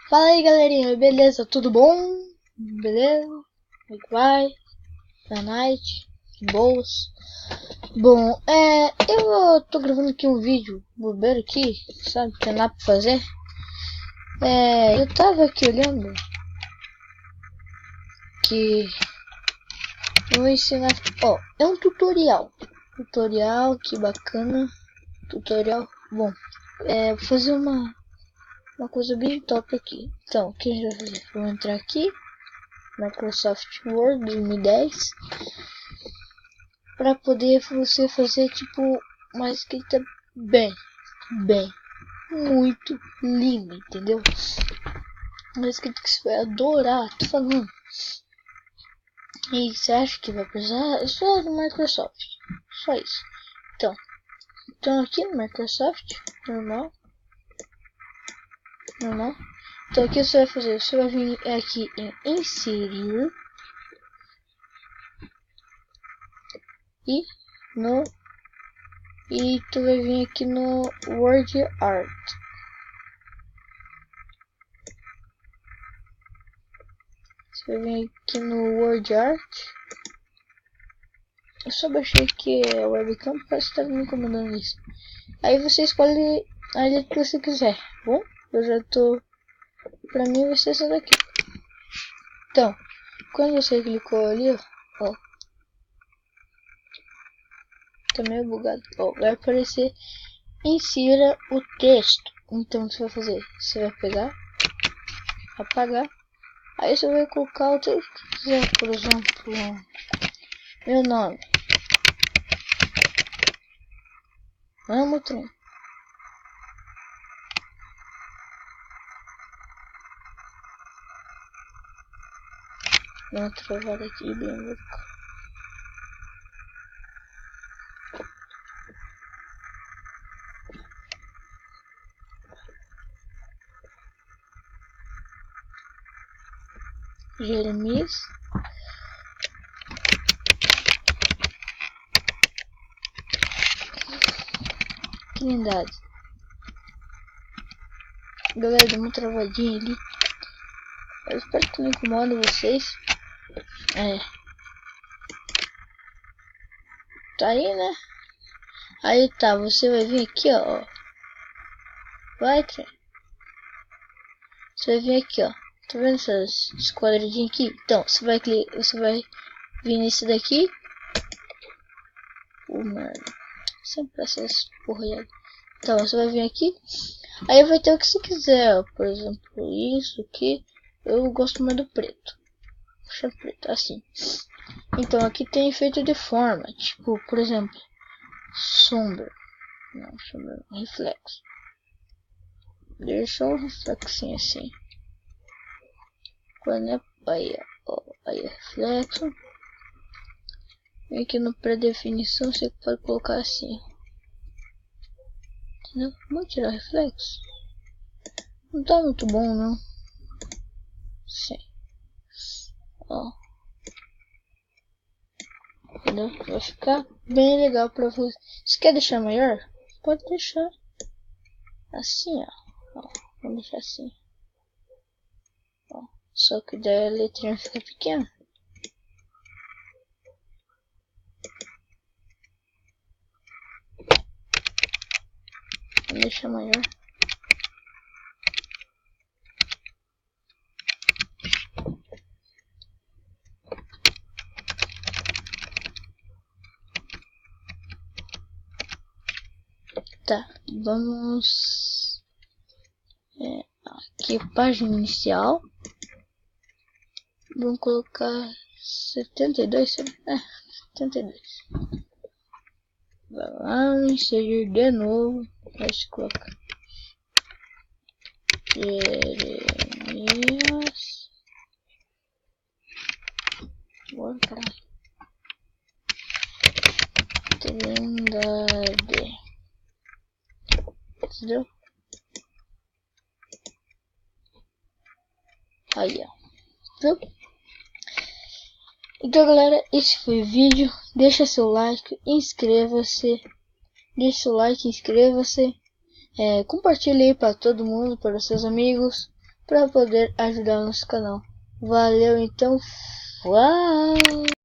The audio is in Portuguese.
Fala aí, galerinha, beleza? Tudo bom? Beleza? Como é que vai? Boa noite, boas. Bom, eu tô gravando aqui um vídeo bobeiro aqui, sabe? Não tem nada pra fazer. Eu tava aqui olhando que eu vou ensinar. Ó, é um tutorial. Tutorial, que bacana. Tutorial, bom. Vou fazer uma coisa bem top aqui. Então, o que a gente vai fazer? Vou entrar aqui, Microsoft Word 2010, para poder você fazer tipo uma escrita bem, muito linda, entendeu? Uma escrita que você vai adorar, tô falando. E você acha que vai precisar? É só do Microsoft, só isso. Então aqui no Microsoft, normal. Então aqui você vai fazer, você vai vir aqui em inserir e tu vai vir aqui no Word Art. Você vai vir aqui no Word Art. Eu só baixei aqui a webcam, parece que tá me incomodando isso. Aí você escolhe a letra que você quiser, bom? Eu já tô, pra mim vai ser essa daqui. Então, quando você clicou ali, ó, tá meio bugado, ó, vai aparecer insira o texto. Então o que você vai fazer? Você vai pegar, apagar, aí você vai colocar o texto que quiser, por exemplo, meu nome. Amo trem. Dá uma travada aqui bem louca. Jeremias. Trindade. Galera, deu uma travadinha ali. Eu espero que não incomoda vocês. Tá aí, né? Aí tá, você vai vir aqui, ó. Vai, trem. Você vai vir aqui, ó. Tá vendo esses quadradinhos aqui? Então, você vai vir nesse daqui. Mano. Sempre essas porra. Então, você vai vir aqui. Aí vai ter o que você quiser, ó. Por exemplo, isso aqui. Eu gosto mais do preto. Deixa preto, assim. Então, aqui tem efeito de forma. Tipo, por exemplo, sombra. Não, sombra não. Reflexo. Deixa um reflexinho assim. Quando é aí, ó, aí é reflexo. Vem aqui no pré-definição, você pode colocar assim. Entendeu? Vamos tirar reflexo. Não tá muito bom, não. Sim. Ó. Entendeu? Vai ficar bem legal pra você. Se quer deixar maior, pode deixar assim, ó. Vamos deixar assim. Ó. Só que daí a letrinha fica pequena. Vamos deixar maior. Tá, vamos aqui, página inicial. Vamos colocar 72, 72. Vai lá, inserir de novo. Aí se coloca Jeremias. Bora, caralho. Trindade. Entendeu? Aí, ó. Viu? Então, galera, esse foi o vídeo. Deixa seu like, inscreva-se. Deixa seu like, inscreva-se. Compartilhe aí para todo mundo, para os seus amigos. para poder ajudar o nosso canal. Valeu então. Uau!